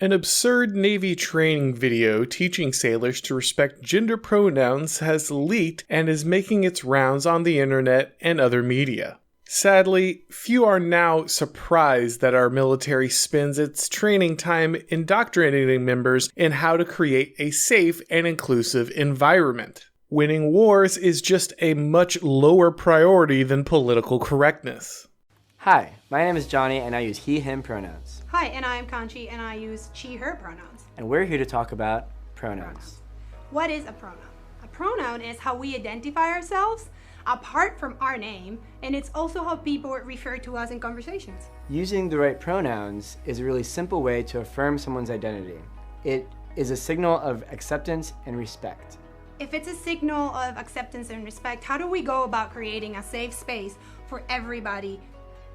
An absurd Navy training video teaching sailors to respect gender pronouns has leaked and is making its rounds on the internet and other media. Sadly, few are now surprised that our military spends its training time indoctrinating members in how to create a safe and inclusive environment. Winning wars is just a much lower priority than political correctness. Hi, my name is Johnny and I use he, him pronouns. Hi, and I'm Kanchi and I use she, her pronouns. And we're here to talk about pronouns. What is a pronoun? A pronoun is how we identify ourselves apart from our name, and it's also how people refer to us in conversations. Using the right pronouns is a really simple way to affirm someone's identity. It is a signal of acceptance and respect. If it's a signal of acceptance and respect, how do we go about creating a safe space for everybody?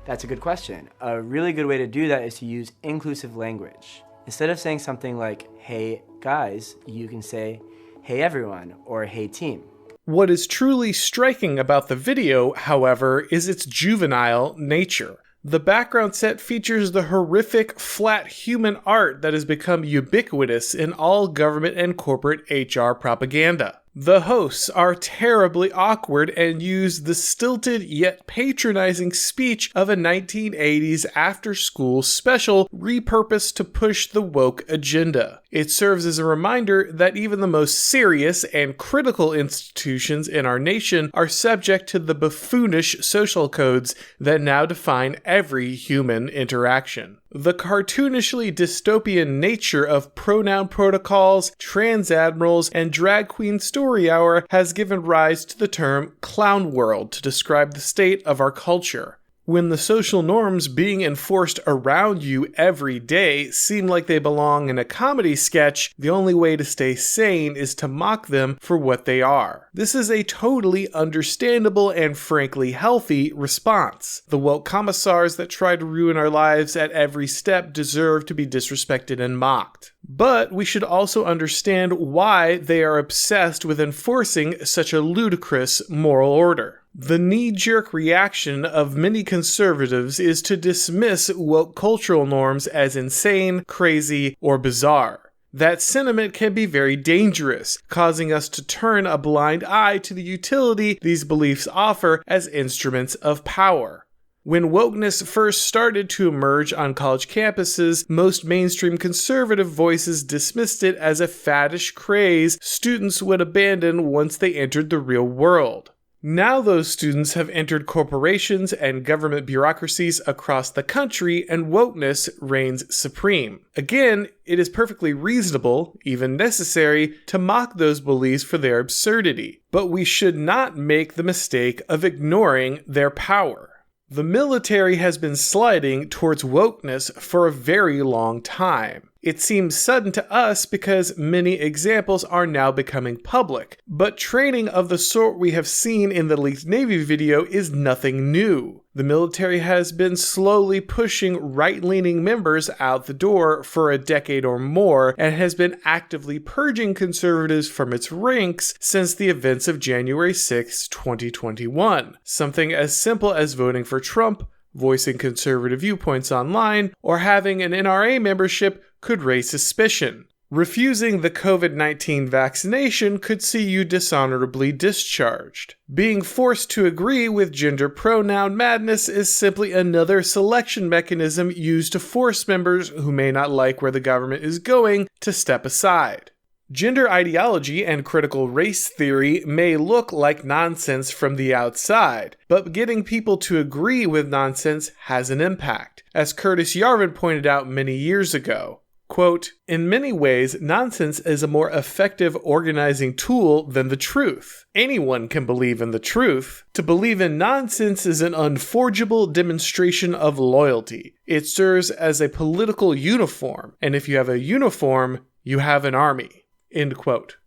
That's a good question. A really good way to do that is to use inclusive language. Instead of saying something like, hey guys, you can say, hey everyone, or hey team. What is truly striking about the video, however, is its juvenile nature. The background set features the horrific, flat human art that has become ubiquitous in all government and corporate HR propaganda. The hosts are terribly awkward and use the stilted yet patronizing speech of a 1980s after-school special repurposed to push the woke agenda. It serves as a reminder that even the most serious and critical institutions in our nation are subject to the buffoonish social codes that now define every human interaction. The cartoonishly dystopian nature of pronoun protocols, trans admirals, and drag queen story hour has given rise to the term clown world to describe the state of our culture. When the social norms being enforced around you every day seem like they belong in a comedy sketch, the only way to stay sane is to mock them for what they are. This is a totally understandable and frankly healthy response. The woke commissars that try to ruin our lives at every step deserve to be disrespected and mocked. But we should also understand why they are obsessed with enforcing such a ludicrous moral order. The knee-jerk reaction of many conservatives is to dismiss woke cultural norms as insane, crazy, or bizarre. That sentiment can be very dangerous, causing us to turn a blind eye to the utility these beliefs offer as instruments of power. When wokeness first started to emerge on college campuses, most mainstream conservative voices dismissed it as a faddish craze students would abandon once they entered the real world. Now those students have entered corporations and government bureaucracies across the country, and wokeness reigns supreme. Again, it is perfectly reasonable, even necessary, to mock those beliefs for their absurdity, but we should not make the mistake of ignoring their power. The military has been sliding towards wokeness for a very long time. It seems sudden to us because many examples are now becoming public, but training of the sort we have seen in the leaked Navy video is nothing new. The military has been slowly pushing right-leaning members out the door for a decade or more and has been actively purging conservatives from its ranks since the events of January 6, 2021. Something as simple as voting for Trump, voicing conservative viewpoints online, or having an NRA membership could raise suspicion. Refusing the COVID-19 vaccination could see you dishonorably discharged. Being forced to agree with gender pronoun madness is simply another selection mechanism used to force members who may not like where the government is going to step aside. Gender ideology and critical race theory may look like nonsense from the outside, but getting people to agree with nonsense has an impact, as Curtis Yarvin pointed out many years ago. Quote, in many ways, nonsense is a more effective organizing tool than the truth. Anyone can believe in the truth. To believe in nonsense is an unforgeable demonstration of loyalty. It serves as a political uniform, and if you have a uniform, you have an army. End quote.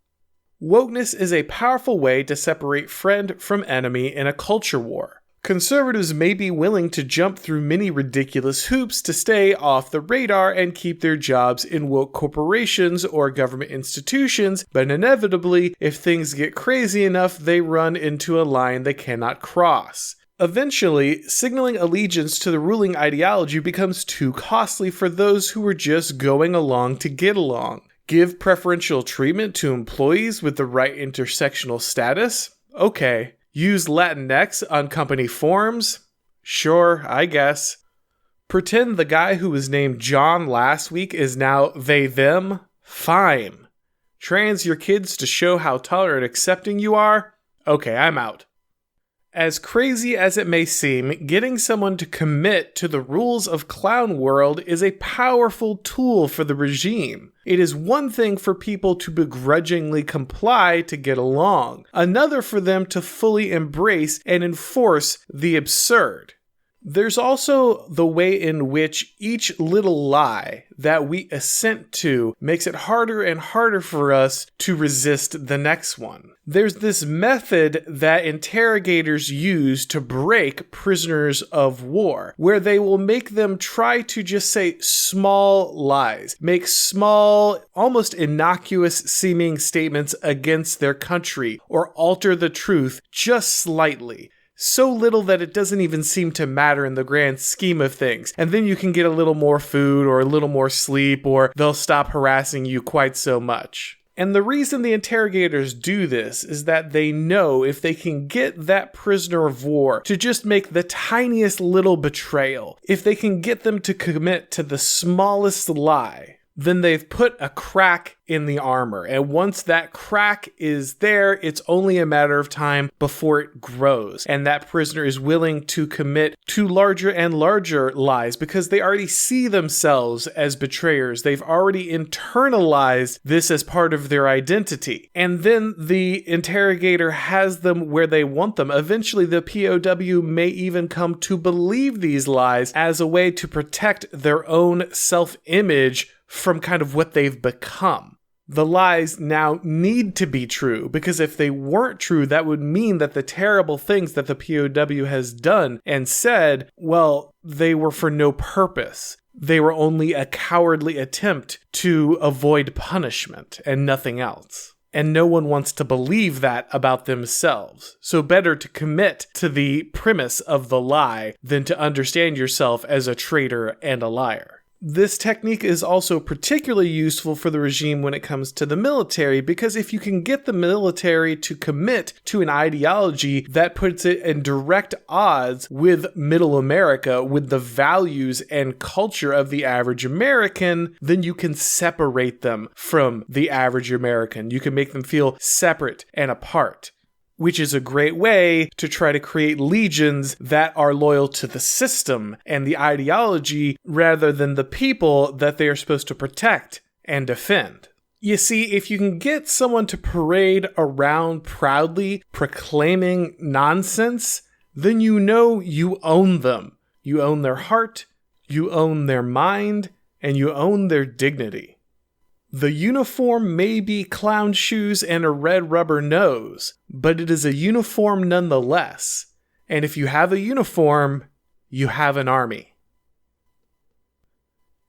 Wokeness is a powerful way to separate friend from enemy in a culture war. Conservatives may be willing to jump through many ridiculous hoops to stay off the radar and keep their jobs in woke corporations or government institutions, but inevitably, if things get crazy enough, they run into a line they cannot cross. Eventually, signaling allegiance to the ruling ideology becomes too costly for those who were just going along to get along. Give preferential treatment to employees with the right intersectional status? Okay. Use Latinx on company forms? Sure, I guess. Pretend the guy who was named John last week is now they, them? Fine. Trans your kids to show how tolerant and accepting you are? Okay, I'm out. As crazy as it may seem, getting someone to commit to the rules of Clown World is a powerful tool for the regime. It is one thing for people to begrudgingly comply to get along, another for them to fully embrace and enforce the absurd. There's also the way in which each little lie that we assent to makes it harder and harder for us to resist the next one. There's this method that interrogators use to break prisoners of war, where they will make them try to just say small lies, make small, almost innocuous seeming statements against their country, or alter the truth just slightly. So little that it doesn't even seem to matter in the grand scheme of things. And then you can get a little more food or a little more sleep, or they'll stop harassing you quite so much. And the reason the interrogators do this is that they know if they can get that prisoner of war to just make the tiniest little betrayal, if they can get them to commit to the smallest lie, then they've put a crack in the armor. And once that crack is there, it's only a matter of time before it grows. And that prisoner is willing to commit to larger and larger lies because they already see themselves as betrayers. They've already internalized this as part of their identity. And then the interrogator has them where they want them. Eventually, the POW may even come to believe these lies as a way to protect their own self-image from kind of what they've become. The lies now need to be true, because if they weren't true, that would mean that the terrible things that the POW has done and said, well, they were for no purpose. They were only a cowardly attempt to avoid punishment and nothing else. And no one wants to believe that about themselves. So better to commit to the premise of the lie than to understand yourself as a traitor and a liar. This technique is also particularly useful for the regime when it comes to the military, because if you can get the military to commit to an ideology that puts it in direct odds with middle America, with the values and culture of the average American, then you can separate them from the average American. You can make them feel separate and apart, which is a great way to try to create legions that are loyal to the system and the ideology rather than the people that they are supposed to protect and defend. You see, if you can get someone to parade around proudly proclaiming nonsense, then you know you own them. You own their heart, you own their mind, and you own their dignity. The uniform may be clown shoes and a red rubber nose, but it is a uniform nonetheless. And if you have a uniform, you have an army.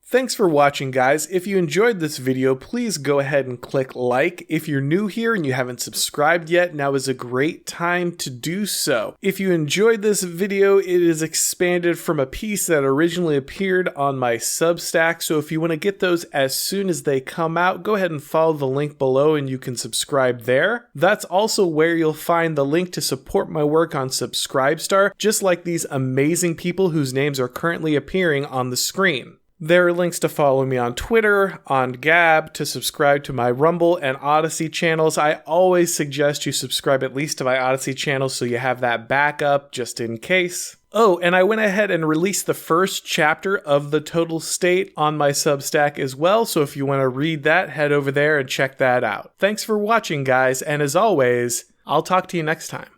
Thanks for watching, guys. If you enjoyed this video, please go ahead and click like. If you're new here and you haven't subscribed yet, now is a great time to do so. If you enjoyed this video, it is expanded from a piece that originally appeared on my Substack, so if you want to get those as soon as they come out, go ahead and follow the link below and you can subscribe there. That's also where you'll find the link to support my work on Subscribestar, just like these amazing people whose names are currently appearing on the screen. There are links to follow me on Twitter, on Gab, to subscribe to my Rumble and Odyssey channels. I always suggest you subscribe at least to my Odyssey channel so you have that backup just in case. Oh, and I went ahead and released the first chapter of The Total State on my Substack as well, so if you want to read that, head over there and check that out. Thanks for watching, guys, and as always, I'll talk to you next time.